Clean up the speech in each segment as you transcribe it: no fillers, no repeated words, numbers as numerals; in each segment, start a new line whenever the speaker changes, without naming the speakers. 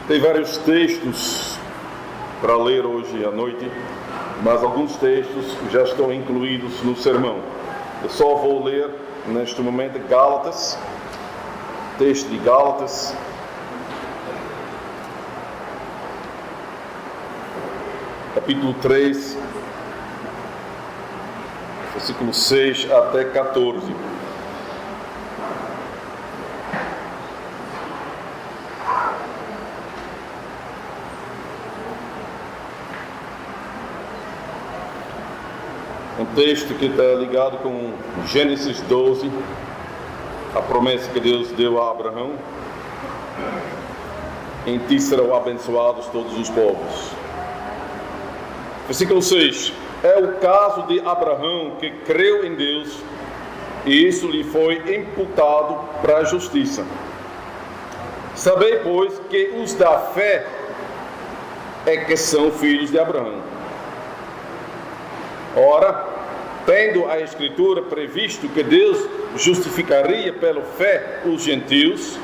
Tem vários textos para ler hoje à noite, mas alguns textos já estão incluídos no sermão. Eu só vou ler neste momento Gálatas, texto de Gálatas, capítulo 3, versículo 6 até 14. Um texto que está ligado com Gênesis 12, a promessa que Deus deu a Abraão: em ti serão abençoados todos os povos. Versículo 6. É o caso de Abraão, que creu em Deus, e isso lhe foi imputado para a justiça. Sabei, pois, que os da fé é que são filhos de Abraão. Ora, tendo a Escritura previsto que Deus justificaria pela fé os gentios,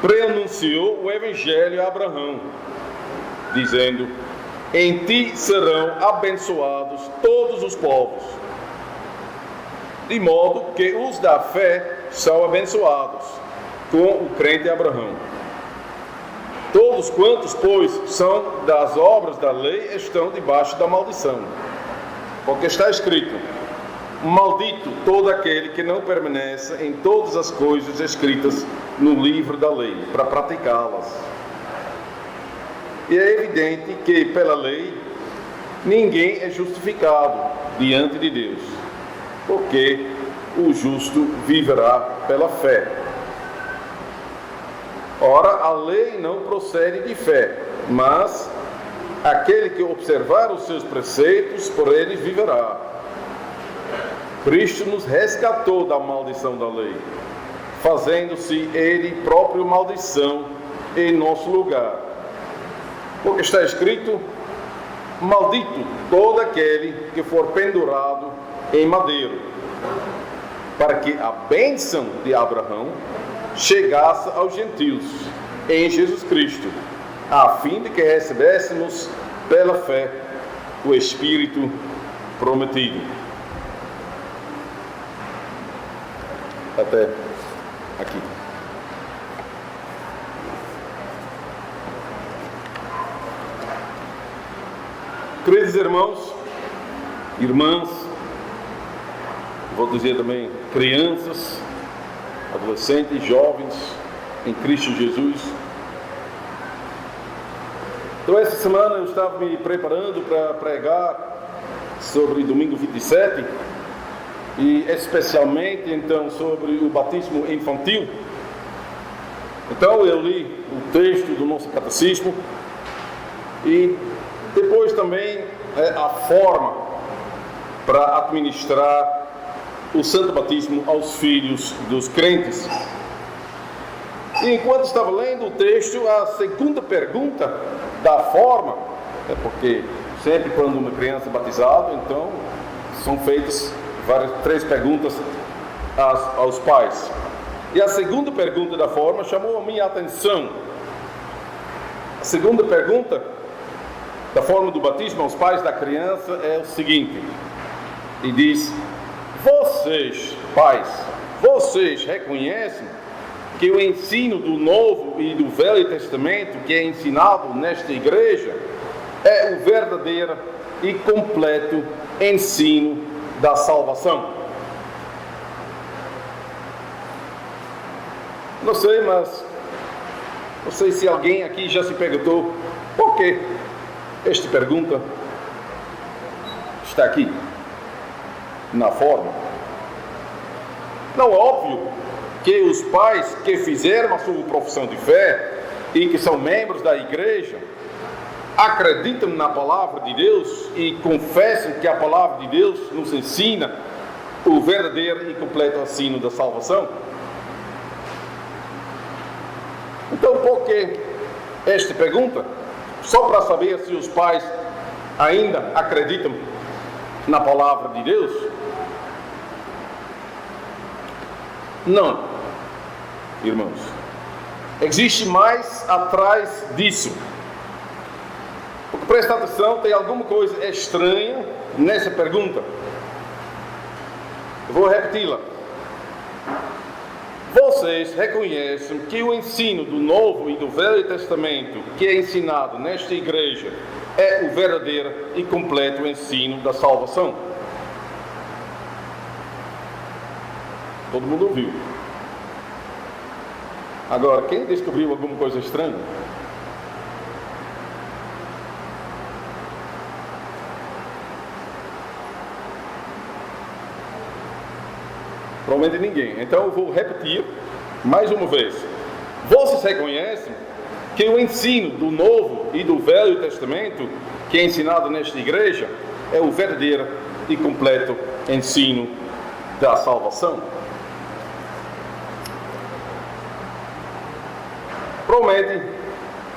preanunciou o Evangelho a Abraão, dizendo: em ti serão abençoados todos os povos. De modo que os da fé são abençoados com o crente Abraão. Todos quantos, pois, são das obras da lei, estão debaixo da maldição. Porque está escrito: maldito todo aquele que não permanece em todas as coisas escritas no livro da lei, para praticá-las. E é evidente que, pela lei, ninguém é justificado diante de Deus, porque o justo viverá pela fé. Ora, a lei não procede de fé, mas aquele que observar os seus preceitos, por ele viverá. Cristo nos resgatou da maldição da lei, fazendo-se ele próprio maldição em nosso lugar. Porque está escrito: maldito todo aquele que for pendurado em madeiro, para que a bênção de Abraão chegasse aos gentios em Jesus Cristo, a fim de que recebêssemos pela fé o Espírito prometido. Até aqui. Queridos irmãos, irmãs, vou dizer também crianças, adolescentes, jovens em Cristo Jesus. Então, essa semana eu estava me preparando para pregar sobre domingo 27 e especialmente então sobre o batismo infantil. Então eu li o texto do nosso catecismo e depois também a forma para administrar o santo batismo aos filhos dos crentes. E enquanto estava lendo o texto, a segunda pergunta da forma, porque sempre quando uma criança é batizada, então são feitas três perguntas aos pais. E a segunda pergunta da forma chamou a minha atenção. A segunda pergunta da forma do batismo aos pais da criança é o seguinte, e diz: vocês, pais, vocês reconhecem que o ensino do Novo e do Velho Testamento que é ensinado nesta igreja é o verdadeiro e completo ensino da salvação? Não sei, mas não sei se alguém aqui já se perguntou por que esta pergunta está aqui na forma. Não é óbvio que os pais que fizeram a sua profissão de fé e que são membros da igreja acreditam na palavra de Deus e confessam que a palavra de Deus nos ensina o verdadeiro e completo ensino da salvação? Então, por que esta pergunta? Só para saber se os pais ainda acreditam na palavra de Deus? Não, irmãos. Existe mais atrás disso. Porque presta atenção, tem alguma coisa estranha nessa pergunta. Vou repeti-la. Vocês reconhecem que o ensino do Novo e do Velho Testamento que é ensinado nesta igreja é o verdadeiro e completo ensino da salvação? Todo mundo ouviu. Agora, quem descobriu alguma coisa estranha? Provavelmente ninguém. Então eu vou repetir mais uma vez. Vocês reconhecem que o ensino do Novo e do Velho Testamento que é ensinado nesta igreja é o verdadeiro e completo ensino da salvação? Provavelmente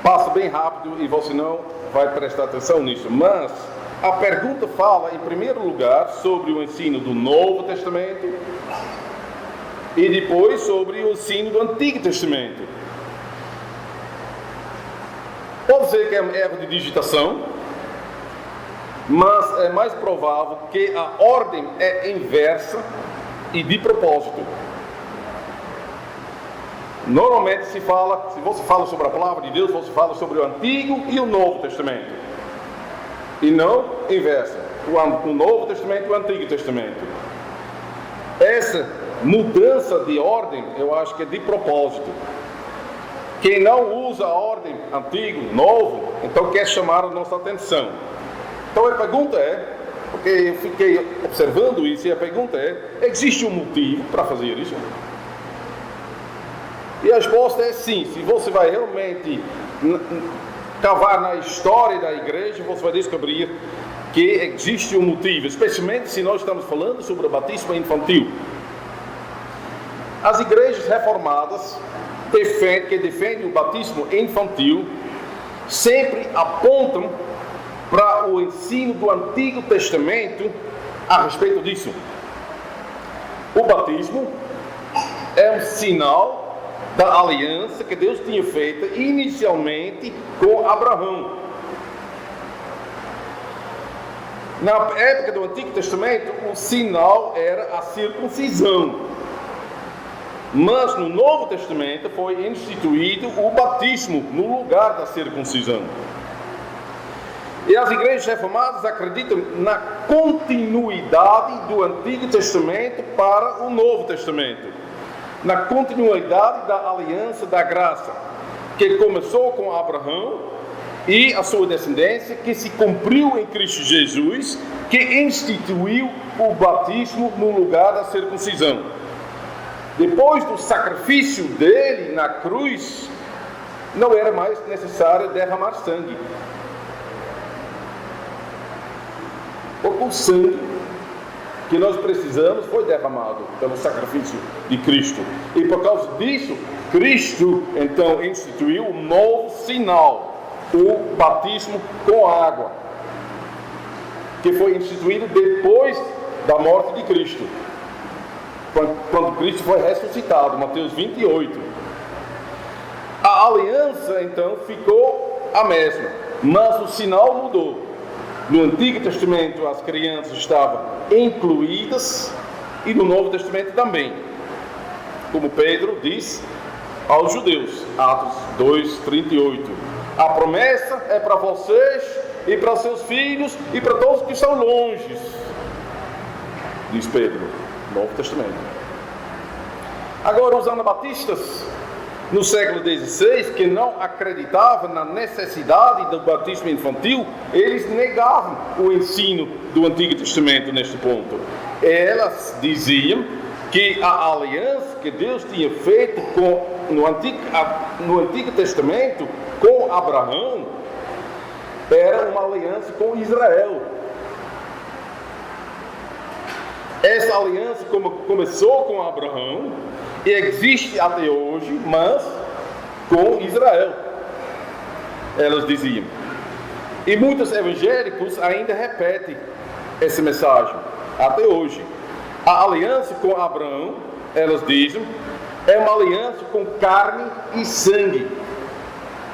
passa bem rápido e você não vai prestar atenção nisso, mas a pergunta fala em primeiro lugar sobre o ensino do Novo Testamento e depois sobre o ensino do Antigo Testamento. Pode ser que é um erro de digitação, mas é mais provável que a ordem é inversa e de propósito. Normalmente se você fala sobre a palavra de Deus, você fala sobre o Antigo e o Novo Testamento. E não inversa. O Novo Testamento e o Antigo Testamento. Essa mudança de ordem, eu acho que é de propósito. Quem não usa a ordem Antigo, Novo, então quer chamar a nossa atenção. Então a pergunta é, porque eu fiquei observando isso, e a pergunta é, existe um motivo para fazer isso? E a resposta é sim. Se você vai realmente cavar na história da igreja, você vai descobrir que existe um motivo, especialmente se nós estamos falando sobre o batismo infantil. As igrejas reformadas que defendem o batismo infantil sempre apontam para o ensino do Antigo Testamento a respeito disso. O batismo é um sinal da aliança que Deus tinha feita inicialmente com Abraão. Na época do Antigo Testamento, o sinal era a circuncisão. Mas no Novo Testamento foi instituído o batismo no lugar da circuncisão. E as igrejas reformadas acreditam na continuidade do Antigo Testamento para o Novo Testamento. Na continuidade da aliança da graça, que começou com Abraão e a sua descendência, que se cumpriu em Cristo Jesus, que instituiu o batismo no lugar da circuncisão. Depois do sacrifício dele na cruz, não era mais necessário derramar sangue. Porque o sangue que nós precisamos foi derramado pelo sacrifício de Cristo. E por causa disso, Cristo então instituiu um novo sinal, o batismo com água, que foi instituído depois da morte de Cristo, quando Cristo foi ressuscitado, Mateus 28. A aliança então ficou a mesma, mas o sinal mudou. No Antigo Testamento as crianças estavam incluídas e no Novo Testamento também, como Pedro diz aos judeus, Atos 2:38. A promessa é para vocês e para seus filhos e para todos que estão longe, diz Pedro, Novo Testamento. Agora, os anabatistas no século XVI, que não acreditavam na necessidade do batismo infantil, eles negavam o ensino do Antigo Testamento neste ponto. Elas diziam que a aliança que Deus tinha feito no Antigo Testamento com Abraão era uma aliança com Israel. Essa aliança começou com Abraão e existe até hoje, mas com Israel, elas diziam. E muitos evangélicos ainda repetem essa mensagem até hoje. A aliança com Abraão, elas dizem, é uma aliança com carne e sangue.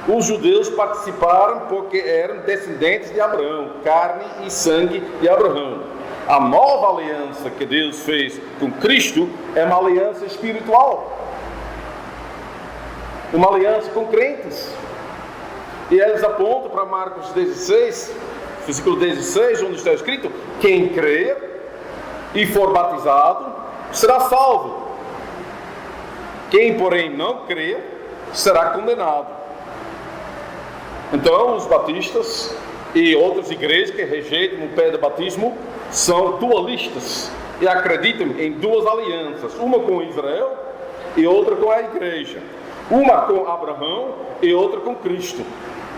Os judeus participaram porque eram descendentes de Abraão, carne e sangue de Abraão. A nova aliança que Deus fez com Cristo é uma aliança espiritual, uma aliança com crentes. E eles apontam para Marcos 16, versículo 16, onde está escrito: quem crer e for batizado será salvo. Quem, porém, não crer será condenado. Então, os batistas e outras igrejas que rejeitam o pé do batismo são dualistas e acreditam em duas alianças, uma com Israel e outra com a igreja, uma com Abraão e outra com Cristo.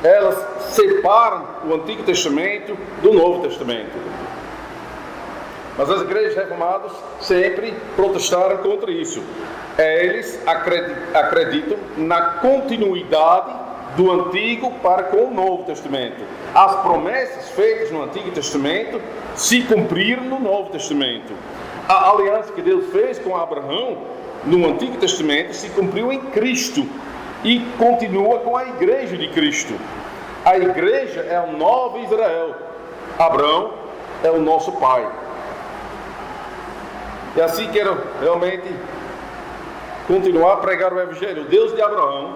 Elas separam o Antigo Testamento do Novo Testamento. Mas as igrejas reformadas sempre protestaram contra isso. Eles acreditam na continuidade do Antigo para com o Novo Testamento. As promessas feitas no Antigo Testamento se cumpriram no Novo Testamento. A aliança que Deus fez com Abraão no Antigo Testamento se cumpriu em Cristo e continua com a igreja de Cristo. A igreja é o novo Israel. Abraão é o nosso pai. E assim quero realmente continuar a pregar o Evangelho. O Deus de Abraão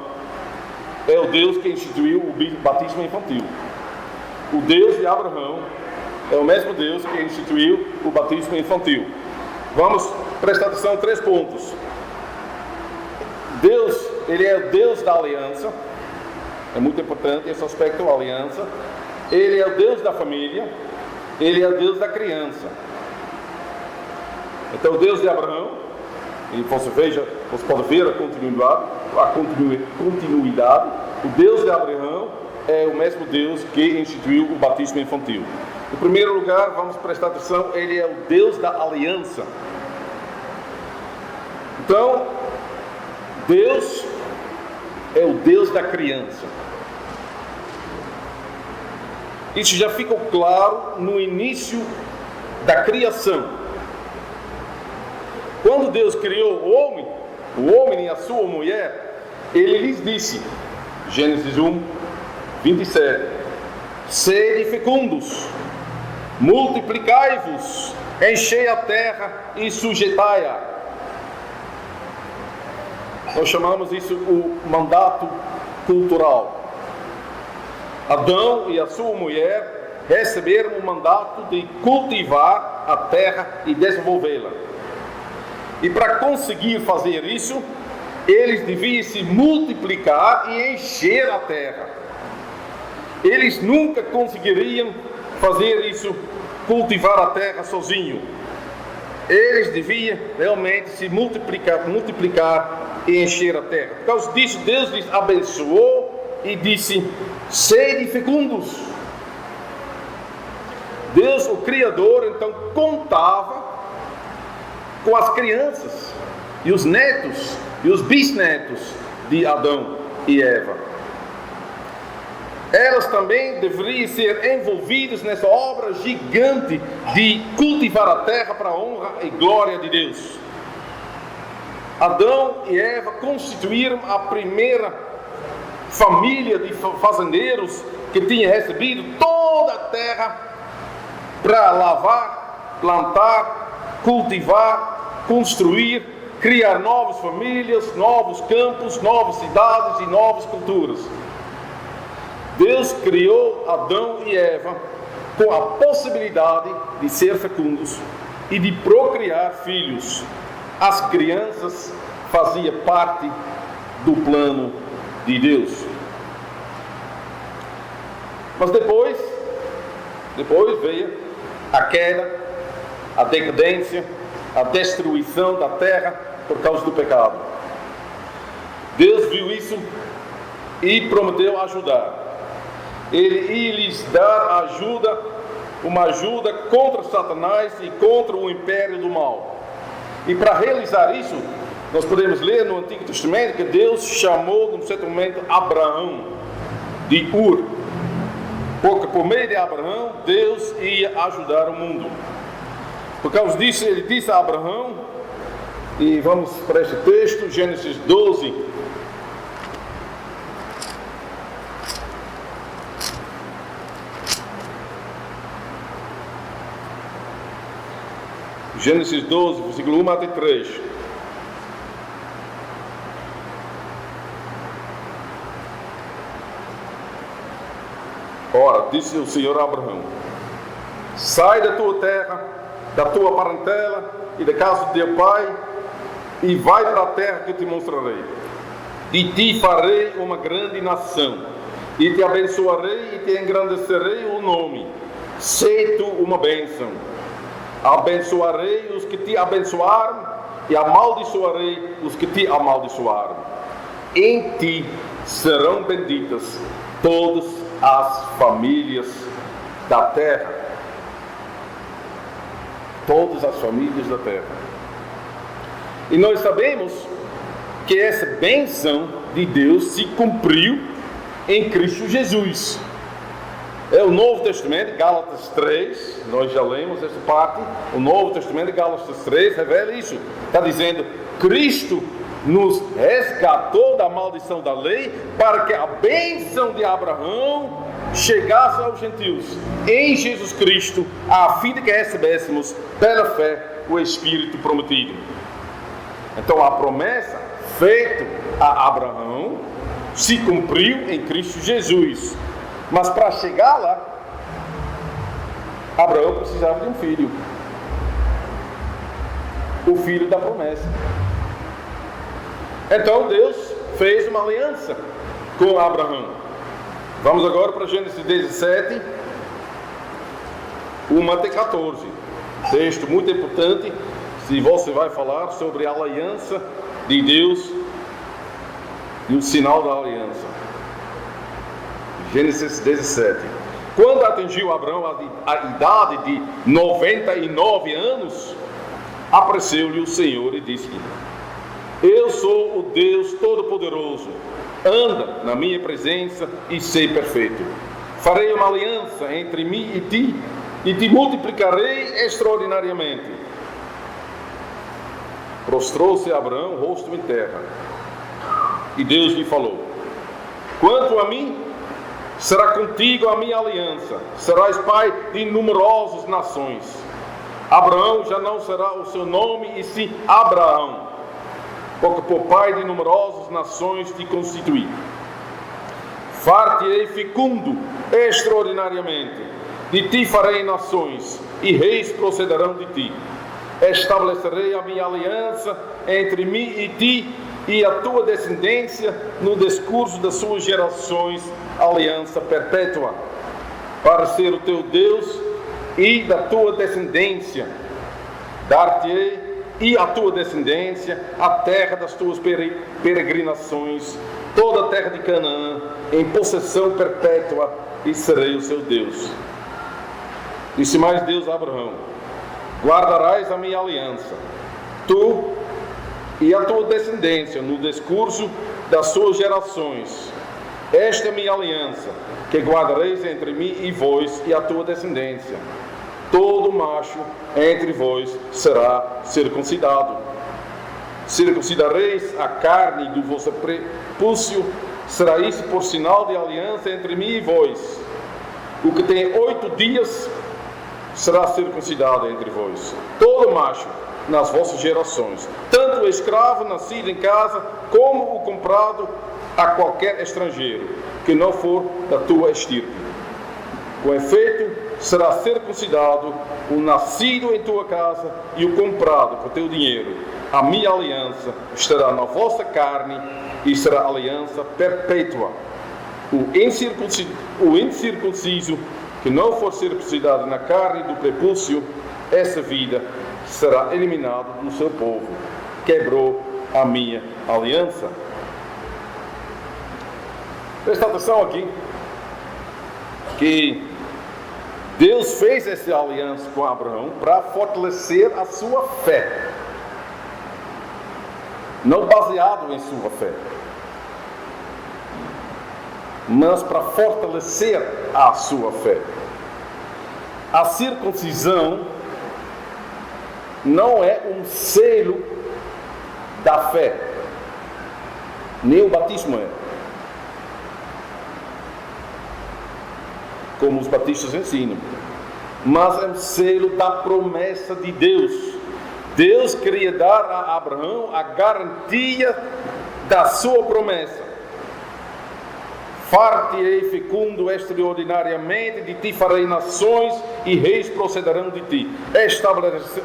é o Deus que instituiu o batismo infantil. O Deus de Abraão é o mesmo Deus que instituiu o batismo infantil. Vamos prestar atenção a 3 pontos. Deus, Ele é o Deus da aliança. É muito importante esse aspecto da aliança. Ele é o Deus da família. Ele é o Deus da criança. Então, o Deus de Abraão, e você pode ver a continuidade. O Deus de Abraão é o mesmo Deus que instituiu o batismo infantil. Em primeiro lugar, vamos prestar atenção, Ele é o Deus da aliança. Então, Deus é o Deus da criança. Isso já ficou claro no início da criação. Quando Deus criou o homem e a sua mulher, Ele lhes disse, Gênesis 1, 27, sede fecundos, multiplicai-vos, enchei a terra e sujeitai-a. Nós chamamos isso o mandato cultural. Adão e a sua mulher receberam o mandato de cultivar a terra e desenvolvê-la. E para conseguir fazer isso, eles deviam se multiplicar e encher a terra. Eles nunca conseguiriam fazer isso, cultivar a terra sozinho. Eles deviam realmente se multiplicar e encher a terra. Por causa disso, Deus lhes abençoou e disse, sede fecundos. Deus, o Criador, então contava com as crianças e os netos e os bisnetos de Adão e Eva. Elas também deveriam ser envolvidas nessa obra gigante de cultivar a terra para a honra e glória de Deus. Adão e Eva constituíram a primeira família de fazendeiros que tinha recebido toda a terra para lavar, plantar, cultivar, construir, criar novas famílias, novos campos, novas cidades e novas culturas. Deus criou Adão e Eva com a possibilidade de ser fecundos e de procriar filhos. As crianças faziam parte do plano de Deus. Mas depois veio a queda, a decadência, a destruição da terra por causa do pecado. Deus viu isso e prometeu ajudar. Ele ia lhes dar ajuda, uma ajuda contra Satanás e contra o império do mal. E para realizar isso, nós podemos ler no Antigo Testamento que Deus chamou, num certo momento, Abraão de Ur. Porque por meio de Abraão, Deus ia ajudar o mundo. Por causa disso, ele disse a Abraão, E vamos para este texto, Gênesis 12. Gênesis 12, versículo 1 até 3. Ora, disse o Senhor a Abraão: sai da tua terra, da tua parentela e da casa de teu pai, e vai para a terra que eu te mostrarei. De ti farei uma grande nação, e te abençoarei e te engrandecerei o nome. Sê tu uma bênção. Abençoarei os que te abençoarem, e amaldiçoarei os que te amaldiçoarem. Em ti serão benditas todas as famílias da terra. Todas as famílias da terra. E nós sabemos que essa bênção de Deus se cumpriu em Cristo Jesus. É o Novo Testamento, Gálatas 3, nós já lemos essa parte. O Novo Testamento, Gálatas 3, revela isso. Está dizendo: Cristo nos resgatou da maldição da lei, para que a bênção de Abraão chegasse aos gentios em Jesus Cristo, a fim de que recebêssemos pela fé o Espírito prometido. Então a promessa feita a Abraão se cumpriu em Cristo Jesus. Mas para chegar lá, Abraão precisava de um filho. O filho da promessa. Então Deus fez uma aliança com Abraão. Vamos agora para Gênesis 17, 1 até 14. Texto muito importante, se você vai falar sobre a aliança de Deus e o sinal da aliança. Gênesis 17. Quando atingiu Abraão a idade de 99 anos, apareceu-lhe o Senhor e disse-lhe: eu sou o Deus Todo-Poderoso, anda na minha presença e sei perfeito. Farei uma aliança entre mim e te multiplicarei extraordinariamente. Prostrou-se Abraão, rosto em terra, e Deus lhe falou: quanto a mim, será contigo a minha aliança, serás pai de numerosas nações. Abraão já não será o seu nome, e sim Abraão, porque por pai de numerosas nações te constituí. Far-te-ei fecundo extraordinariamente, de ti farei nações, e reis procederão de ti. Estabelecerei a minha aliança entre mim e ti, e a tua descendência no discurso das suas gerações, aliança perpétua, para ser o teu Deus, e da tua descendência dar-te-ei, e a tua descendência, a terra das tuas peregrinações, toda a terra de Canaã, em possessão perpétua, e serei o seu Deus. Disse mais Deus a Abraão: guardarás a minha aliança, tu e a tua descendência, no discurso das suas gerações. Esta é minha aliança, que guardareis entre mim e vós e a tua descendência. Todo macho entre vós será circuncidado. Circuncidareis a carne do vosso prepúcio, será isso por sinal de aliança entre mim e vós. O que tem 8 dias será circuncidado entre vós. Todo macho nas vossas gerações, tanto o escravo nascido em casa, como o comprado a qualquer estrangeiro, que não for da tua estirpe. Com efeito, será circuncidado o nascido em tua casa e o comprado por teu dinheiro. A minha aliança estará na vossa carne e será aliança perpétua. O incircunciso que não for circuncidado na carne do prepúcio, essa vida será eliminado do seu povo. Quebrou a minha aliança. Presta atenção aqui, que Deus fez essa aliança com Abraão para fortalecer a sua fé, não baseado em sua fé, mas para fortalecer a sua fé. A circuncisão não é um selo da fé. Nem o batismo é. Como os batistas ensinam. Mas é um selo da promessa de Deus. Deus queria dar a Abraão a garantia da sua promessa. Far-te-ei fecundo extraordinariamente, de ti farei nações e reis procederão de ti.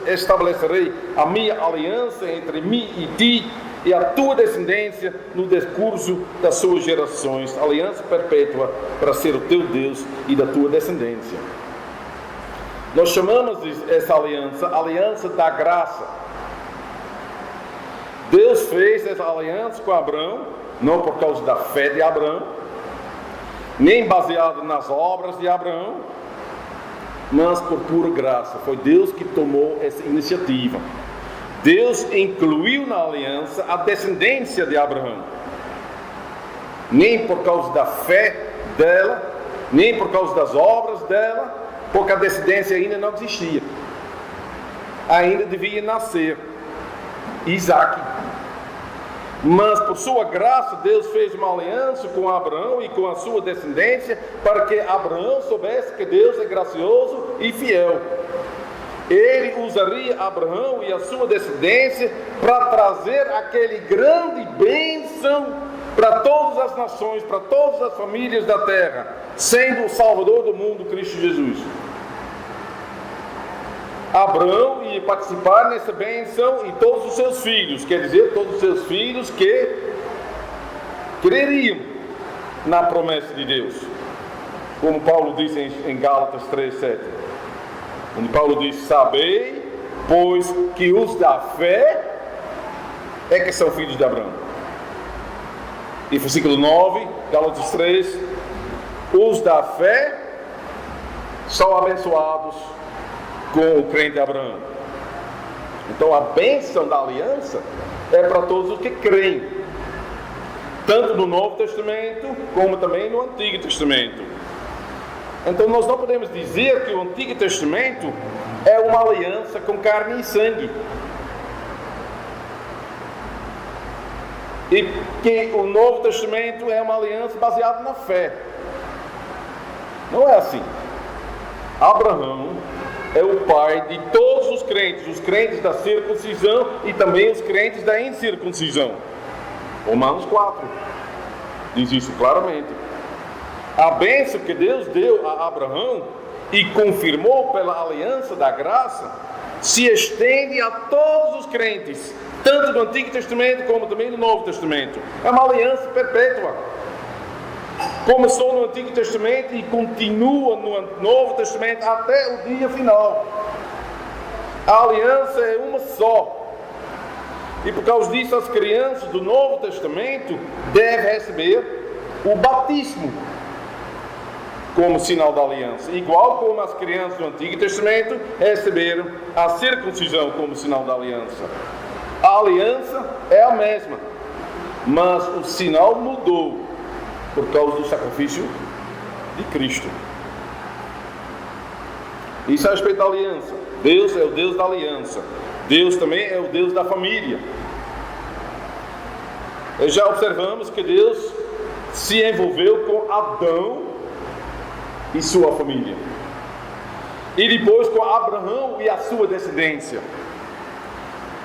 Estabelecerei a minha aliança entre mim e ti e a tua descendência no decurso das suas gerações, aliança perpétua para ser o teu Deus e da tua descendência. Nós chamamos essa aliança da graça. Deus fez essa aliança com Abraão, não por causa da fé de Abraão, nem baseado nas obras de Abraão, mas por pura graça. Foi Deus que tomou essa iniciativa. Deus incluiu na aliança a descendência de Abraão. Nem por causa da fé dela, nem por causa das obras dela, porque a descendência ainda não existia. Ainda devia nascer Isaac. Mas por sua graça, Deus fez uma aliança com Abraão e com a sua descendência, para que Abraão soubesse que Deus é gracioso e fiel. Ele usaria Abraão e a sua descendência para trazer aquele grande bênção para todas as nações, para todas as famílias da terra, sendo o Salvador do mundo, Cristo Jesus. Abraão ia participar nessa bênção e todos os seus filhos, quer dizer, todos os seus filhos que creriam na promessa de Deus. Como Paulo diz em Gálatas 3:7. Onde Paulo diz: sabei, pois que os da fé é que são filhos de Abraão. E versículo 9, Gálatas 3: os da fé são abençoados com o crente de Abraão. Então a bênção da aliança é para todos os que creem, tanto no Novo Testamento como também no Antigo Testamento. Então nós não podemos dizer que o Antigo Testamento é uma aliança com carne e sangue, e que o Novo Testamento é uma aliança baseada na fé. Não é assim. Abraão é o pai de todos os crentes da circuncisão e também os crentes da incircuncisão. Romanos 4 diz isso claramente. A bênção que Deus deu a Abraão e confirmou pela aliança da graça se estende a todos os crentes, tanto do Antigo Testamento como também do Novo Testamento. É uma aliança perpétua. Começou no Antigo Testamento e continua no Novo Testamento até o dia final. A aliança é uma só. E por causa disso, as crianças do Novo Testamento devem receber o batismo como sinal da aliança, igual como as crianças do Antigo Testamento receberam a circuncisão como sinal da aliança. A aliança é a mesma, mas o sinal mudou por causa do sacrifício de Cristo. Isso a respeito da aliança. Deus é o Deus da aliança. Deus também é o Deus da família. E já observamos que Deus se envolveu com Adão e sua família, e depois com Abraão e a sua descendência.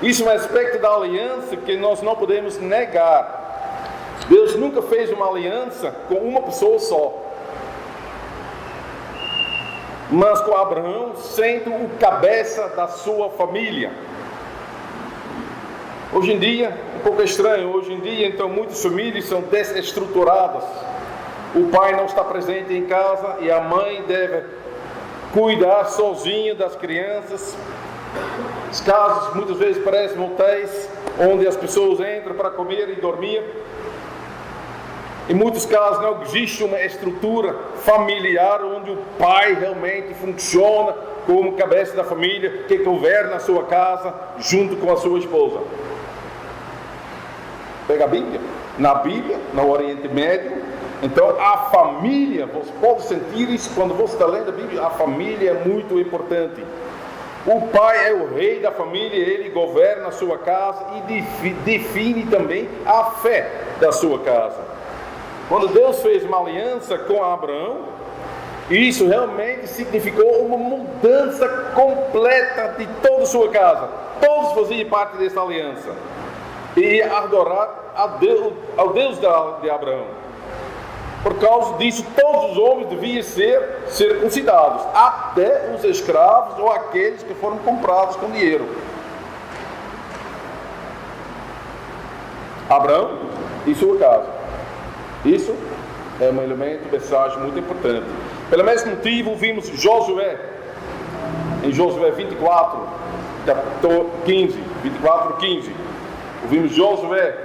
Isso é um aspecto da aliança que nós não podemos negar. Deus nunca fez uma aliança com uma pessoa só, mas com Abraão sendo o cabeça da sua família. Hoje em dia, um pouco estranho, hoje em dia então muitas famílias são desestruturadas. O pai não está presente em casa e a mãe deve cuidar sozinha das crianças. As casas muitas vezes parecem motéis, onde as pessoas entram para comer e dormir. Em muitos casos não existe uma estrutura familiar onde o pai realmente funciona como cabeça da família, que governa a sua casa junto com a sua esposa. Pega a Bíblia. Na Bíblia, no Oriente Médio, então a família, você pode sentir isso quando você está lendo a Bíblia, a família é muito importante. O pai é o rei da família, ele governa a sua casa e define também a fé da sua casa. Quando Deus fez uma aliança com Abraão, isso realmente significou uma mudança completa de toda a sua casa. Todos faziam parte dessa aliança e adorar ao Deus de Abraão. Por causa disso, todos os homens deviam ser circuncidados, até os escravos ou aqueles que foram comprados com dinheiro. Abraão e sua casa. Isso é um elemento, mensagem muito importante. Pelo mesmo motivo, vimos Josué, em Josué 24, 15. Vimos Josué,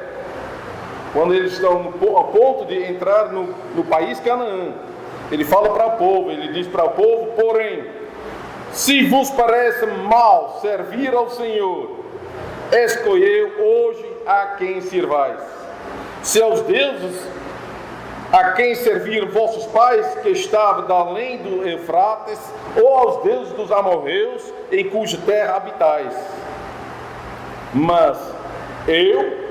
quando eles estão ao ponto de entrar no país Canaã. Ele fala para o povo, ele diz para o povo: porém, se vos parece mal servir ao Senhor, escolheu hoje a quem servais. Se aos deuses a quem serviram vossos pais, que estavam da além do Eufrates, ou aos deuses dos amorreus, em cuja terra habitais. Mas eu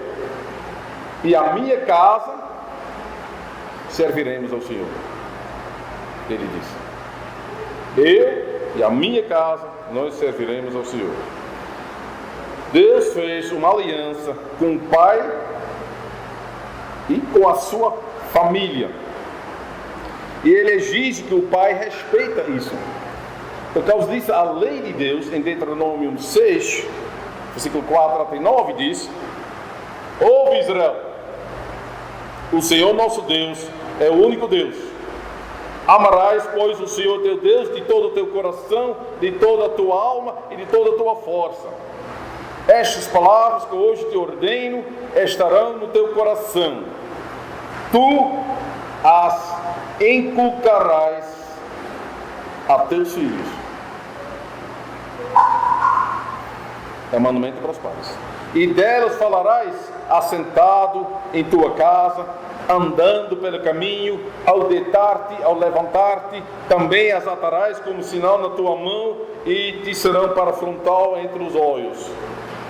e a minha casa serviremos ao Senhor. Ele disse: eu e a minha casa, nós serviremos ao Senhor. Deus fez uma aliança com o pai e com a sua família. E ele exige que o pai respeite isso. Por causa disso, a lei de Deus, em Deuteronômio 6, versículo 4 até 9, diz: ouve, Israel, o Senhor nosso Deus é o único Deus. Amarás, pois, o Senhor teu Deus de todo o teu coração, de toda a tua alma e de toda a tua força. Estas palavras que hoje te ordeno estarão no teu coração. Tu as inculcarás a teus filhos. É um mandamento para os pais. E delas falarás assentado em tua casa, andando pelo caminho, ao deitar-te, ao levantar-te, também as atarás como sinal na tua mão e te serão para frontal entre os olhos.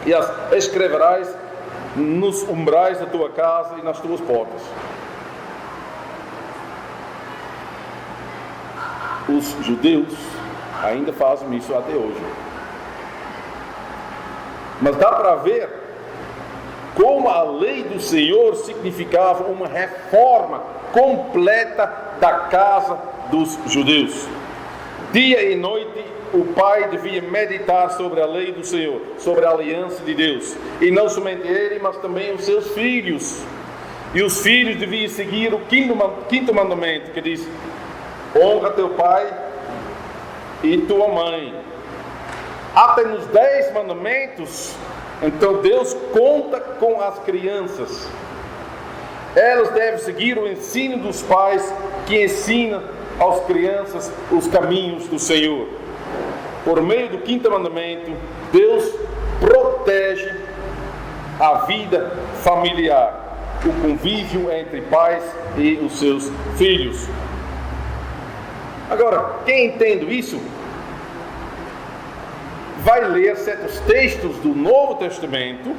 E as escreverás nos umbrais da tua casa e nas tuas portas. Os judeus ainda fazem isso até hoje. Mas dá para ver como a lei do Senhor significava uma reforma completa da casa dos judeus. Dia e noite o pai devia meditar sobre a lei do Senhor, sobre a aliança de Deus. E não somente ele, mas também os seus filhos. E os filhos deviam seguir o quinto mandamento, que diz: honra teu pai e tua mãe. Até nos 10 mandamentos, então Deus conta com as crianças. Elas devem seguir o ensino dos pais, que ensinam às crianças os caminhos do Senhor. Por meio do quinto mandamento, Deus protege a vida familiar, o convívio entre pais e os seus filhos. Agora, quem entende isso, vai ler certos textos do Novo Testamento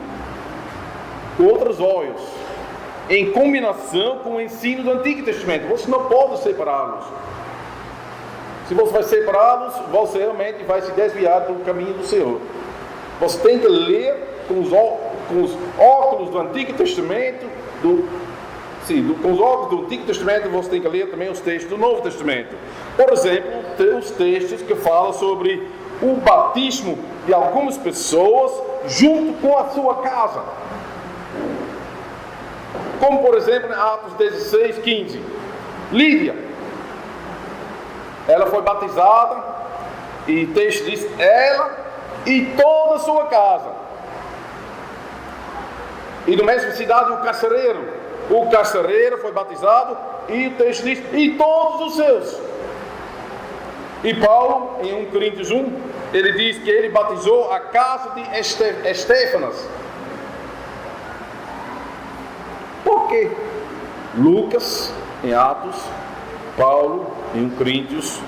com outros olhos, em combinação com o ensino do Antigo Testamento. Você não pode separá-los. Se você vai separá-los, você realmente vai se desviar do caminho do Senhor. Você tem que ler com os óculos do Antigo Testamento, com os óculos do Antigo Testamento, você tem que ler também os textos do Novo Testamento. Por exemplo, tem os textos que falam sobre o batismo de algumas pessoas junto com a sua casa. Como, por exemplo, em Atos 16, 15. Lídia, ela foi batizada, e o texto diz: ela e toda a sua casa. E na mesma cidade, o carcereiro foi batizado, e o texto diz: e todos os seus. E Paulo, em 1 Coríntios 1, ele diz que ele batizou a casa de Estéfanas. Por quê? Lucas, em Atos, Paulo, em 1 Coríntios,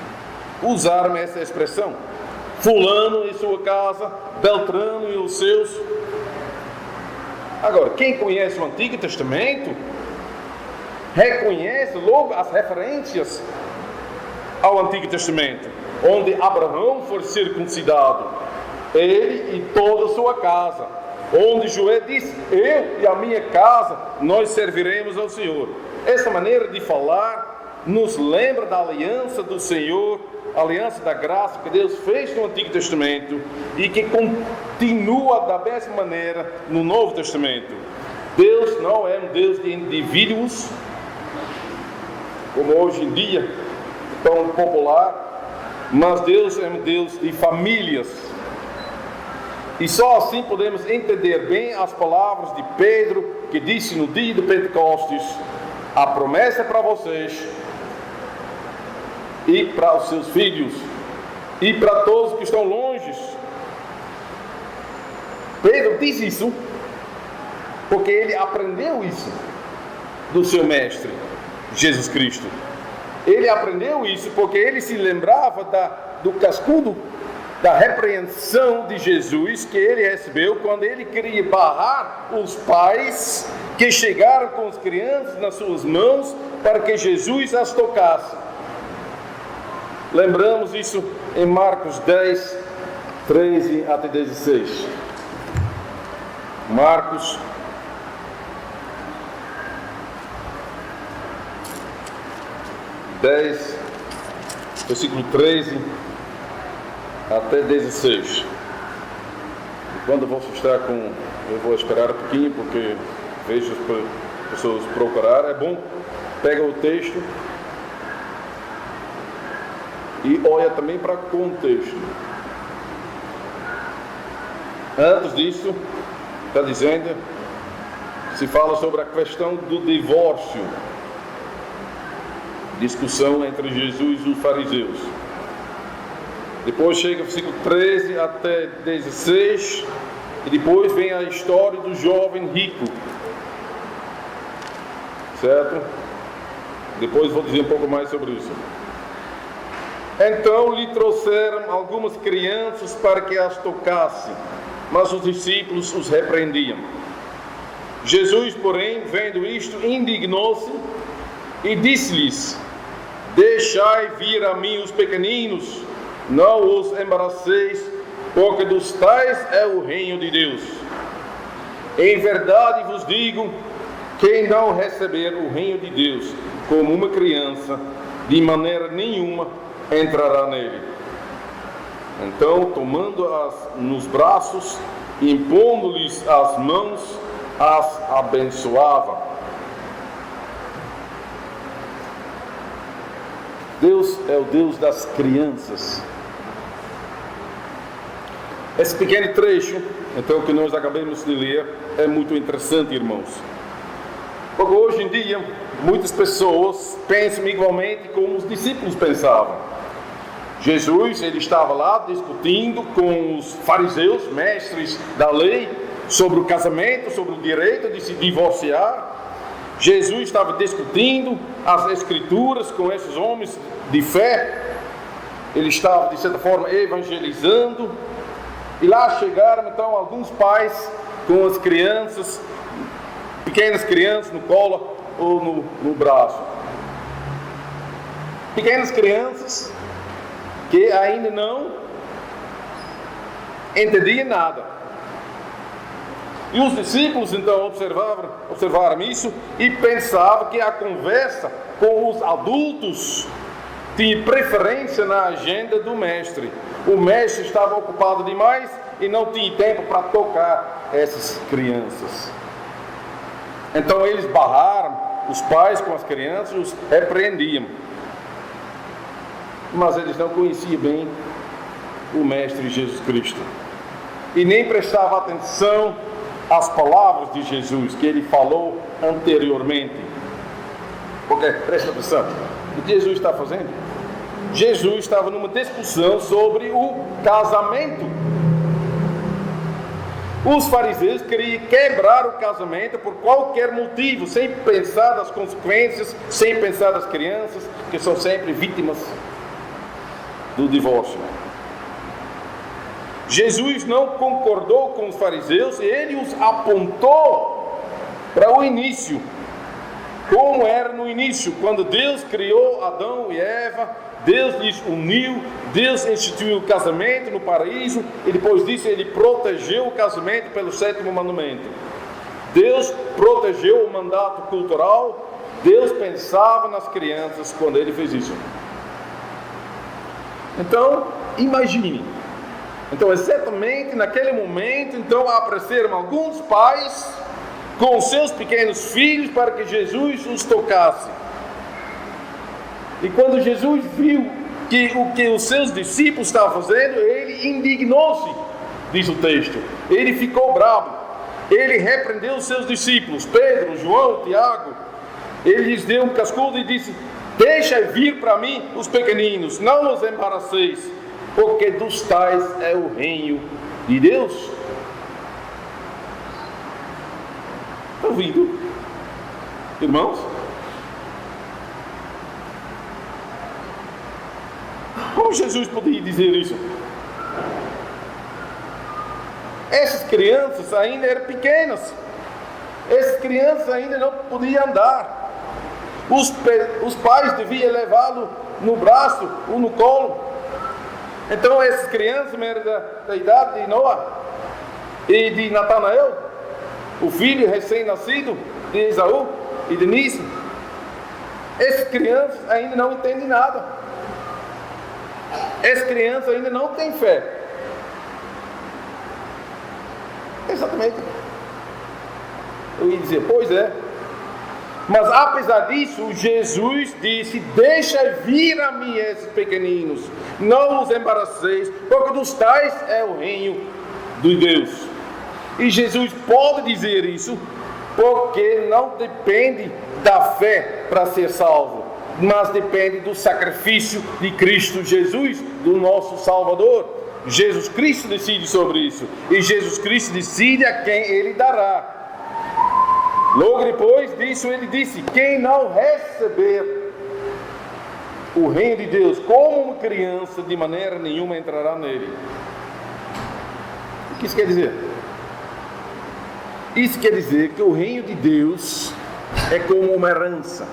usaram essa expressão. fulano e sua casa, Beltrano e os seus. Agora, quem conhece o Antigo Testamento reconhece logo as referências ao Antigo Testamento, onde Abraão foi circuncidado, ele e toda a sua casa, onde Joé disse: eu e a minha casa, nós serviremos ao Senhor. Essa maneira de falar nos lembra da aliança do Senhor, a aliança da graça que Deus fez no Antigo Testamento e que continua da mesma maneira no Novo Testamento. Deus não é um Deus de indivíduos, como hoje em dia tão popular, mas Deus é um Deus de famílias. E só assim podemos entender bem as palavras de Pedro, que disse no dia de Pentecostes: a promessa é para vocês e para os seus filhos e para todos que estão longe. Pedro diz isso porque ele aprendeu isso do seu mestre, Jesus Cristo. Ele aprendeu isso porque ele se lembrava do cascudo, da repreensão de Jesus que ele recebeu quando ele queria barrar os pais que chegaram com as crianças nas suas mãos para que Jesus as tocasse. Lembramos isso em Marcos 10, 13 até 16. Marcos 10, versículo 13 até 16. Quando você está eu vou esperar um pouquinho, porque vejo as pessoas procurar. É bom, pega o texto e olha também para o contexto. Antes disso, está dizendo, se fala sobre a questão do divórcio, discussão entre Jesus e os fariseus. Depois chega o versículo 13 até 16, e depois vem a história do jovem rico, certo? Depois vou dizer um pouco mais sobre isso. Então lhe trouxeram algumas crianças para que as tocasse, mas os discípulos os repreendiam. Jesus, porém, vendo isto, indignou-se e disse-lhes: deixai vir a mim os pequeninos, não os embaraceis, porque dos tais é o reino de Deus. Em verdade vos digo, quem não receber o reino de Deus como uma criança, de maneira nenhuma entrará nele. Então, tomando-as nos braços, impondo-lhes as mãos, as abençoava. Deus é o Deus das crianças. Esse pequeno trecho, então, que nós acabamos de ler, é muito interessante, irmãos. Porque hoje em dia, muitas pessoas pensam igualmente como os discípulos pensavam. Jesus, ele estava lá discutindo com os fariseus, mestres da lei, sobre o casamento, sobre o direito de se divorciar. Jesus estava discutindo as escrituras com esses homens de fé. Ele estava, de certa forma, evangelizando. E lá chegaram, então, alguns pais com as crianças, pequenas crianças no colo ou no braço. Pequenas crianças que ainda não entendiam nada. E os discípulos, então, observaram isso e pensavam que a conversa com os adultos tinha preferência na agenda do mestre. O mestre estava ocupado demais e não tinha tempo para tocar essas crianças. Então eles barraram os pais com as crianças e os repreendiam. Mas eles não conheciam bem o mestre Jesus Cristo. E nem prestavam atenção às palavras de Jesus que ele falou anteriormente. Porque, presta atenção, o que Jesus está fazendo? Jesus estava numa discussão sobre o casamento. Os fariseus queriam quebrar o casamento por qualquer motivo, sem pensar nas consequências, sem pensar nas crianças, que são sempre vítimas do divórcio. Jesus não concordou com os fariseus e ele os apontou para o início. Como era no início, quando Deus criou Adão e Eva, Deus lhes uniu, Deus instituiu o casamento no paraíso e depois disso ele protegeu o casamento pelo 7º mandamento. Deus protegeu o mandato cultural, Deus pensava nas crianças quando ele fez isso. Então, imagine. Então, exatamente naquele momento, então apareceram alguns pais com seus pequenos filhos para que Jesus os tocasse. E quando Jesus viu o que os seus discípulos estavam fazendo, ele indignou-se, diz o texto. Ele ficou bravo. Ele repreendeu os seus discípulos, Pedro, João, Tiago. Ele lhes deu um cascudo e disse: deixa vir para mim os pequeninos, não os embaraceis, porque dos tais é o reino de Deus. Está ouvindo, irmãos? Como Jesus podia dizer isso? Essas crianças ainda eram pequenas. Essas crianças ainda não podiam andar. Os pais deviam levá-lo no braço ou no colo. Então essas crianças eram da idade de Noé e de Natanael, o filho recém-nascido de Esaú e de Nísio. Essas crianças ainda não entendem nada. Essas crianças ainda não têm fé. Exatamente. Eu ia dizer, pois é. Mas apesar disso, Jesus disse: deixa vir a mim esses pequeninos, não os embaraceis, porque dos tais é o reino de Deus. E Jesus pode dizer isso porque não depende da fé para ser salvo, mas depende do sacrifício de Cristo Jesus, do nosso Salvador. Jesus Cristo decide sobre isso, e Jesus Cristo decide a quem Ele dará. Logo depois disso ele disse: quem não receber o reino de Deus como uma criança, de maneira nenhuma entrará nele. O que isso quer dizer? Isso quer dizer que o reino de Deus é como uma herança.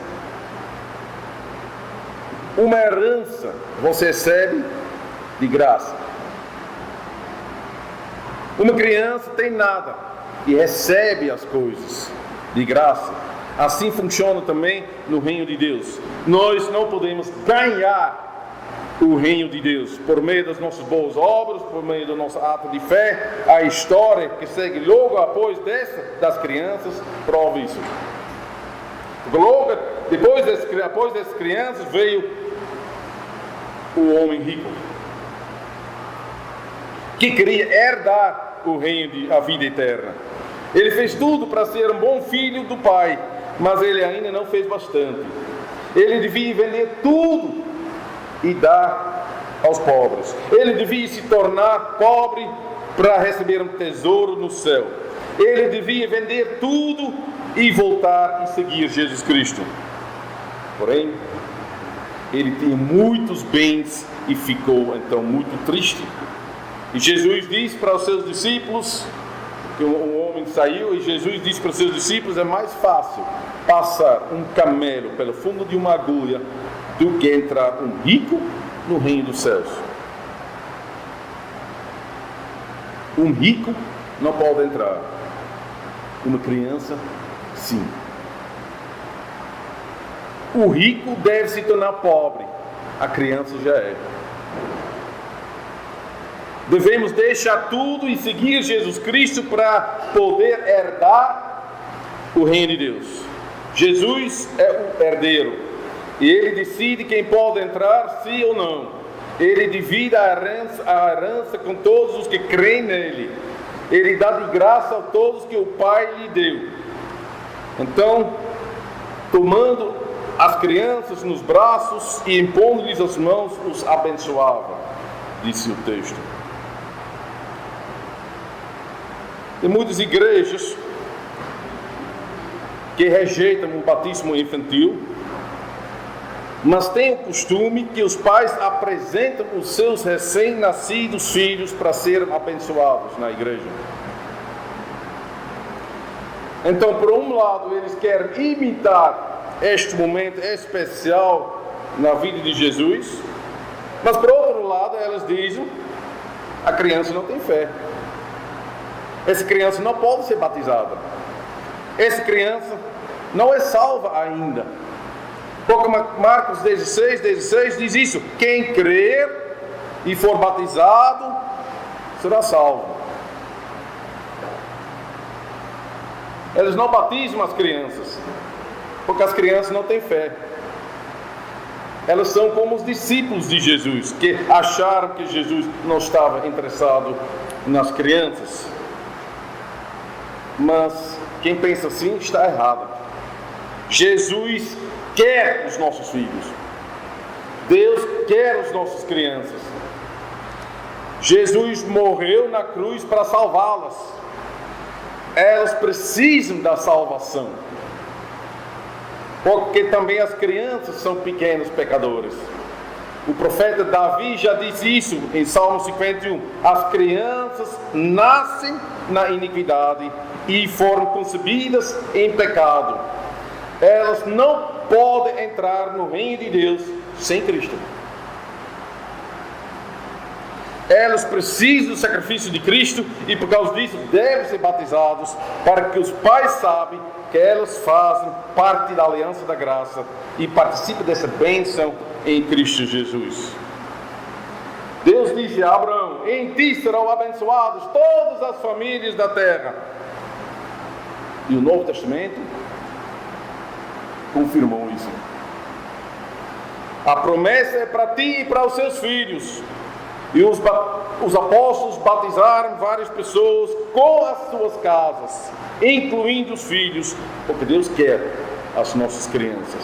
Uma herança você recebe de graça. Uma criança tem nada e recebe as coisas de graça. Assim funciona também no reino de Deus. Nós não podemos ganhar o reino de Deus por meio das nossas boas obras, por meio do nosso ato de fé. A história que segue logo após das crianças prova isso. Logo depois dessas crianças veio o homem rico, que queria herdar o reino a vida eterna. Ele fez tudo para ser um bom filho do Pai, mas ele ainda não fez bastante. Ele devia vender tudo e dar aos pobres. Ele devia se tornar pobre para receber um tesouro no céu. Ele devia vender tudo e voltar e seguir Jesus Cristo. Porém, ele tinha muitos bens e ficou então muito triste. E Jesus disse para os seus discípulos, que um homem saiu, e Jesus disse para os seus discípulos: é mais fácil passar um camelo pelo fundo de uma agulha do que entrar um rico no reino dos céus. Um rico não pode entrar, uma criança sim. O rico deve se tornar pobre, a criança já é. Devemos deixar tudo e seguir Jesus Cristo para poder herdar o reino de Deus. Jesus é o herdeiro e Ele decide quem pode entrar, sim ou não. Ele divide a herança com todos os que creem nele. Ele dá de graça a todos que o Pai lhe deu. Então, tomando as crianças nos braços e impondo-lhes as mãos, os abençoava, disse o texto. Tem muitas igrejas que rejeitam o batismo infantil mas tem o costume que os pais apresentam os seus recém-nascidos filhos para serem abençoados na igreja. Então, por um lado, eles querem imitar este momento especial na vida de Jesus, mas por outro lado, elas dizem: a criança não tem fé, essa criança não pode ser batizada, essa criança não é salva ainda. Porque Marcos 16 diz isso: quem crer e for batizado será salvo. Eles não batizam as crianças, porque as crianças não têm fé. Elas são como os discípulos de Jesus, que acharam que Jesus não estava interessado nas crianças. Mas quem pensa assim está errado. Jesus quer os nossos filhos. Deus quer as nossas crianças. Jesus morreu na cruz para salvá-las. Elas precisam da salvação, porque também as crianças são pequenos pecadores. O profeta Davi já disse isso em Salmo 51: as crianças nascem na iniquidade e foram concebidas em pecado. Elas não podem entrar no reino de Deus sem Cristo. Elas precisam do sacrifício de Cristo e por causa disso devem ser batizados, para que os pais saibam que elas fazem parte da aliança da graça e participam dessa bênção em Cristo Jesus. Deus disse a Abraão: em ti serão abençoadas todas as famílias da terra. E o Novo Testamento confirmou isso. A promessa é para ti e para os seus filhos. E os apóstolos batizaram várias pessoas com as suas casas, incluindo os filhos, porque Deus quer as nossas crianças.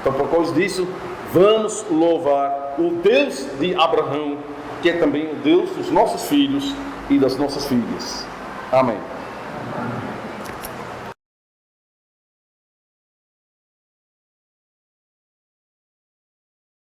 Então, por causa disso, vamos louvar o Deus de Abraão, que é também o Deus dos nossos filhos e das nossas filhas. Amém.